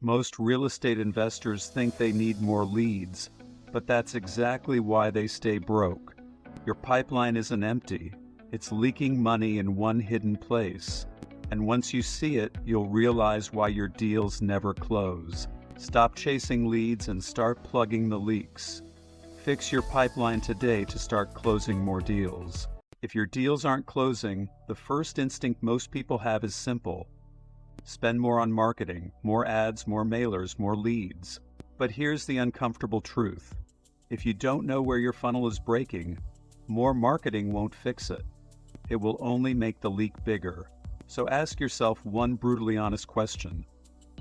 Most real estate investors think they need more leads, but that's exactly why they stay broke. Your pipeline isn't empty, it's leaking money in one hidden place. And once you see it, you'll realize why your deals never close. Stop chasing leads and start plugging the leaks. Fix your pipeline today to start closing more deals. If your deals aren't closing, the first instinct most people have is simple. Spend more on marketing, more ads, more mailers, more leads. But here's the uncomfortable truth. If you don't know where your funnel is breaking, more marketing won't fix it. It will only make the leak bigger. So ask yourself one brutally honest question.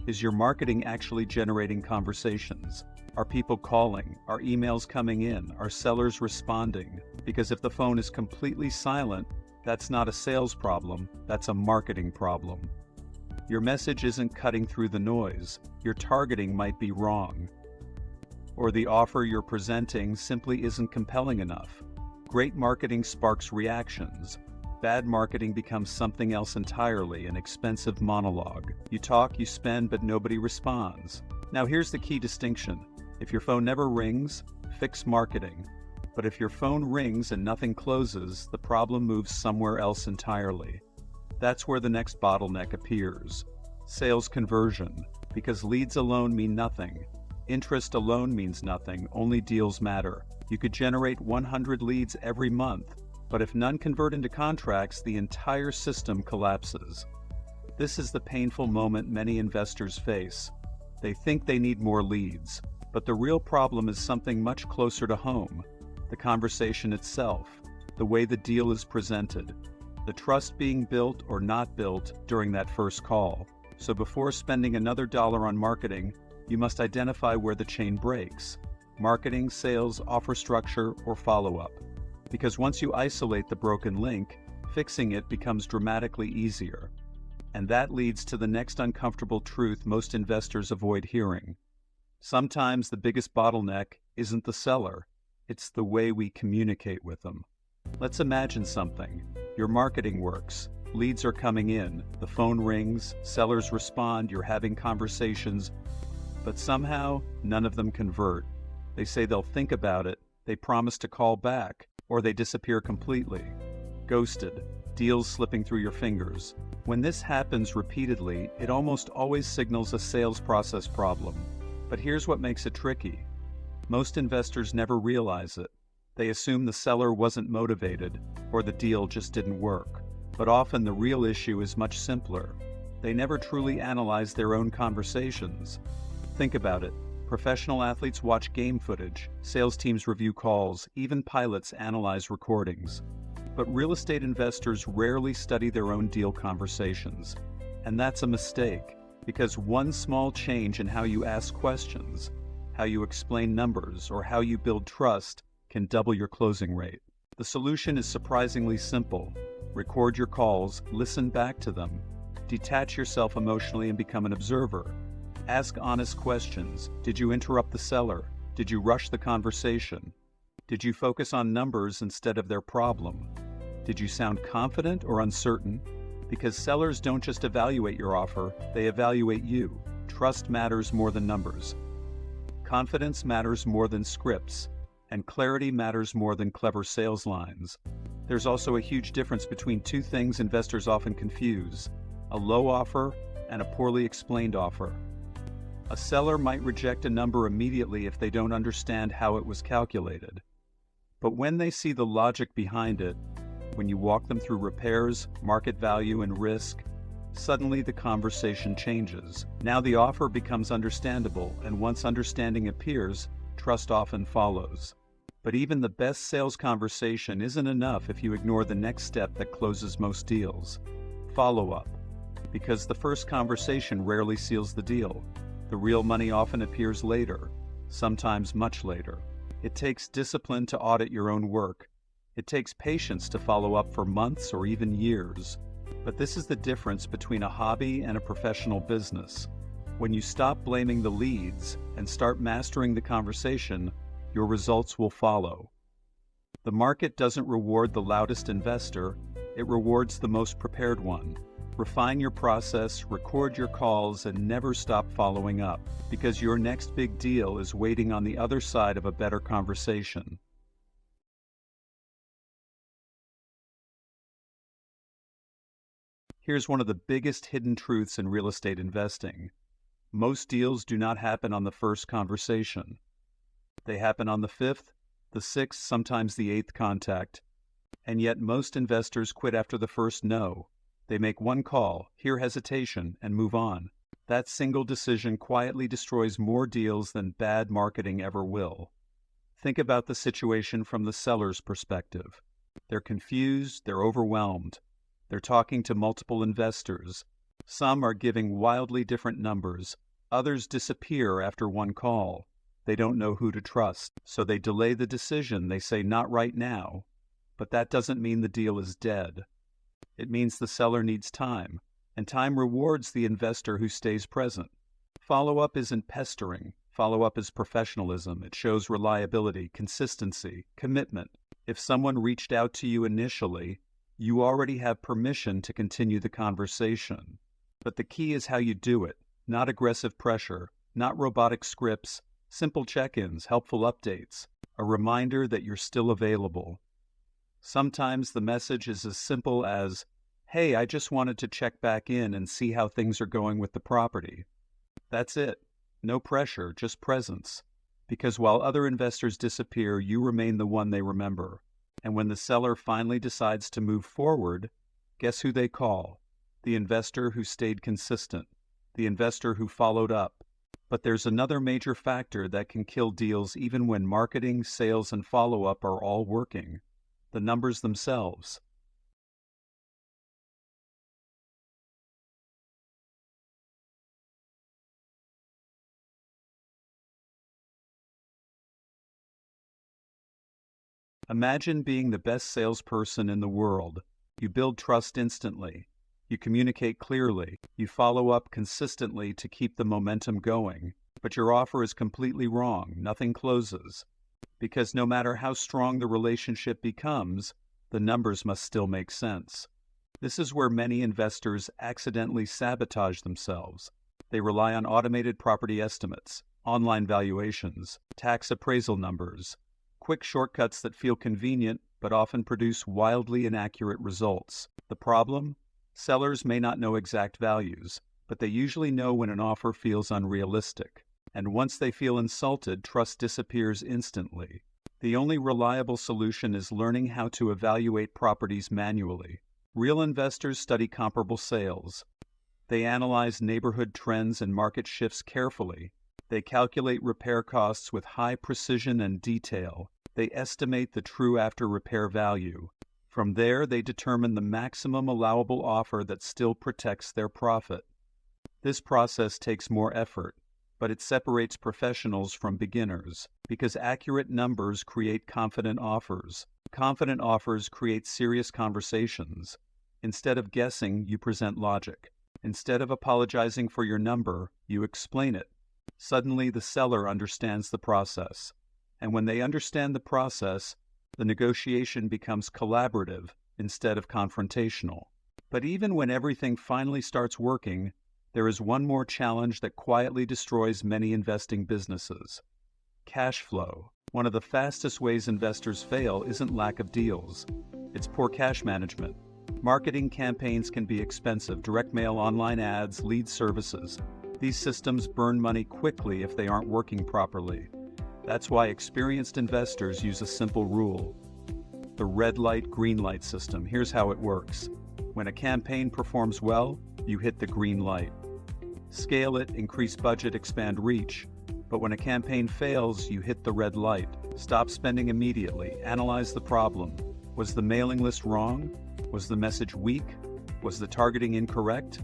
Is your marketing actually generating conversations? Are people calling? Are emails coming in? Are sellers responding? Because if the phone is completely silent, that's not a sales problem, that's a marketing problem. Your message isn't cutting through the noise. Your targeting might be wrong. Or the offer you're presenting simply isn't compelling enough. Great marketing sparks reactions. Bad marketing becomes something else entirely, an expensive monologue. You talk, you spend, but nobody responds. Now here's the key distinction. If your phone never rings, fix marketing. But if your phone rings and nothing closes, the problem moves somewhere else entirely. That's where the next bottleneck appears. Sales conversion. Because leads alone mean nothing. Interest alone means nothing, only deals matter. You could generate 100 leads every month, but if none convert into contracts, the entire system collapses. This is the painful moment many investors face. They think they need more leads, but the real problem is something much closer to home. The conversation itself, the way the deal is presented, the trust being built or not built during that first call. So before spending another dollar on marketing, you must identify where the chain breaks. Marketing, sales, offer structure, or follow-up. Because once you isolate the broken link, fixing it becomes dramatically easier. And that leads to the next uncomfortable truth most investors avoid hearing. Sometimes the biggest bottleneck isn't the seller, it's the way we communicate with them. Let's imagine something. Your marketing works, leads are coming in, the phone rings, sellers respond, you're having conversations, but somehow none of them convert. They say they'll think about it, they promise to call back, or they disappear completely. Ghosted, deals slipping through your fingers. When this happens repeatedly, it almost always signals a sales process problem. But here's what makes it tricky. Most investors never realize it. They assume the seller wasn't motivated, or the deal just didn't work. But often the real issue is much simpler. They never truly analyze their own conversations. Think about it. Professional athletes watch game footage, sales teams review calls, even pilots analyze recordings. But real estate investors rarely study their own deal conversations. And that's a mistake, because one small change in how you ask questions, how you explain numbers, or how you build trust can double your closing rate. The solution is surprisingly simple. Record your calls, listen back to them, detach yourself emotionally and become an observer. Ask honest questions. Did you interrupt the seller? Did you rush the conversation? Did you focus on numbers instead of their problem? Did you sound confident or uncertain? Because sellers don't just evaluate your offer, they evaluate you. Trust matters more than numbers. Confidence matters more than scripts. And clarity matters more than clever sales lines. There's also a huge difference between two things investors often confuse: a low offer and a poorly explained offer. A seller might reject a number immediately if they don't understand how it was calculated. But when they see the logic behind it, when you walk them through repairs, market value, and risk, suddenly the conversation changes. Now the offer becomes understandable, and once understanding appears, trust often follows. But even the best sales conversation isn't enough if you ignore the next step that closes most deals: follow-up. Because the first conversation rarely seals the deal. The real money often appears later, sometimes much later. It takes discipline to audit your own work. It takes patience to follow up for months or even years. But this is the difference between a hobby and a professional business. When you stop blaming the leads and start mastering the conversation, your results will follow. The market doesn't reward the loudest investor, it rewards the most prepared one. Refine your process, record your calls, and never stop following up, because your next big deal is waiting on the other side of a better conversation. Here's one of the biggest hidden truths in real estate investing. Most deals do not happen on the first conversation. They happen on the fifth, the sixth, sometimes the eighth contact. And yet most investors quit after the first no. They make one call, hear hesitation, and move on. That single decision quietly destroys more deals than bad marketing ever will. Think about the situation from the seller's perspective. They're confused, they're overwhelmed. They're talking to multiple investors. Some are giving wildly different numbers. Others disappear after one call. They don't know who to trust, so they delay the decision. They say, "Not right now." But that doesn't mean the deal is dead. It means the seller needs time, and time rewards the investor who stays present. Follow-up isn't pestering. Follow-up is professionalism. It shows reliability, consistency, commitment. If someone reached out to you initially, you already have permission to continue the conversation. But the key is how you do it, not aggressive pressure, not robotic scripts, simple check-ins, helpful updates, a reminder that you're still available. Sometimes the message is as simple as, "Hey, I just wanted to check back in and see how things are going with the property." That's it. No pressure, just presence. Because while other investors disappear, you remain the one they remember. And when the seller finally decides to move forward, guess who they call? The investor who stayed consistent, the investor who followed up. But there's another major factor that can kill deals even when marketing, sales, and follow-up are all working: the numbers themselves. Imagine being the best salesperson in the world. You build trust instantly. You communicate clearly. You follow up consistently to keep the momentum going. But your offer is completely wrong. Nothing closes. Because no matter how strong the relationship becomes, the numbers must still make sense. This is where many investors accidentally sabotage themselves. They rely on automated property estimates, online valuations, tax appraisal numbers, quick shortcuts that feel convenient but often produce wildly inaccurate results. The problem? Sellers may not know exact values, but they usually know when an offer feels unrealistic. And once they feel insulted, trust disappears instantly. The only reliable solution is learning how to evaluate properties manually. Real investors study comparable sales. They analyze neighborhood trends and market shifts carefully. They calculate repair costs with high precision and detail. They estimate the true after-repair value. From there, they determine the maximum allowable offer that still protects their profit. This process takes more effort, but it separates professionals from beginners, because accurate numbers create confident offers. Confident offers create serious conversations. Instead of guessing, you present logic. Instead of apologizing for your number, you explain it. Suddenly, the seller understands the process. And when they understand the process, the negotiation becomes collaborative instead of confrontational. But even when everything finally starts working, there is one more challenge that quietly destroys many investing businesses: cash flow. One of the fastest ways investors fail isn't lack of deals. It's poor cash management. Marketing campaigns can be expensive: direct mail, online ads, lead services. These systems burn money quickly if they aren't working properly. That's why experienced investors use a simple rule: the red light, green light system. Here's how it works. When a campaign performs well, you hit the green light. Scale it, increase budget, expand reach. But when a campaign fails, you hit the red light. Stop spending immediately. Analyze the problem. Was the mailing list wrong? Was the message weak? Was the targeting incorrect?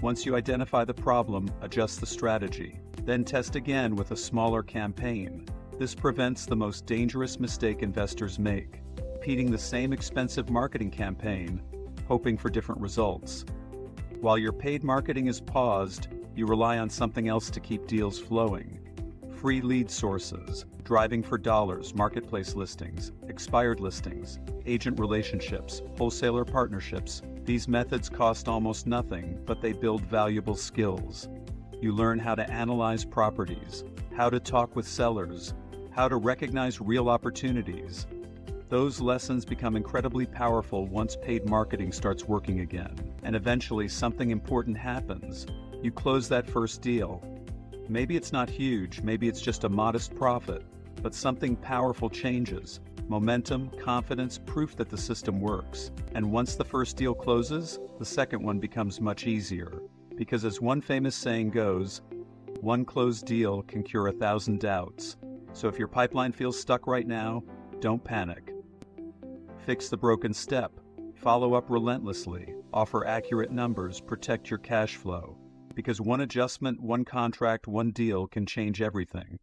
Once you identify the problem, adjust the strategy. Then test again with a smaller campaign. This prevents the most dangerous mistake investors make: repeating the same expensive marketing campaign, hoping for different results. While your paid marketing is paused, you rely on something else to keep deals flowing: free lead sources, driving for dollars, marketplace listings, expired listings, agent relationships, wholesaler partnerships, These methods cost almost nothing, but they build valuable skills. You learn how to analyze properties, how to talk with sellers, how to recognize real opportunities. Those lessons become incredibly powerful once paid marketing starts working again. And eventually something important happens. You close that first deal. Maybe it's not huge, maybe it's just a modest profit, but something powerful changes. Momentum, confidence, proof that the system works. And once the first deal closes, the second one becomes much easier. Because as one famous saying goes, one closed deal can cure 1,000 doubts. So if your pipeline feels stuck right now, don't panic. Fix the broken step. Follow up relentlessly. Offer accurate numbers. Protect your cash flow. Because one adjustment, one contract, one deal can change everything.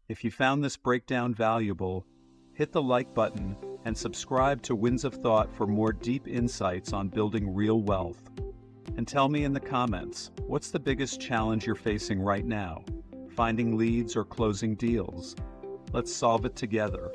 If you found this breakdown valuable, hit the like button and subscribe to Winds of Thought for more deep insights on building real wealth. And tell me in the comments, what's the biggest challenge you're facing right now? Finding leads or closing deals? Let's solve it together.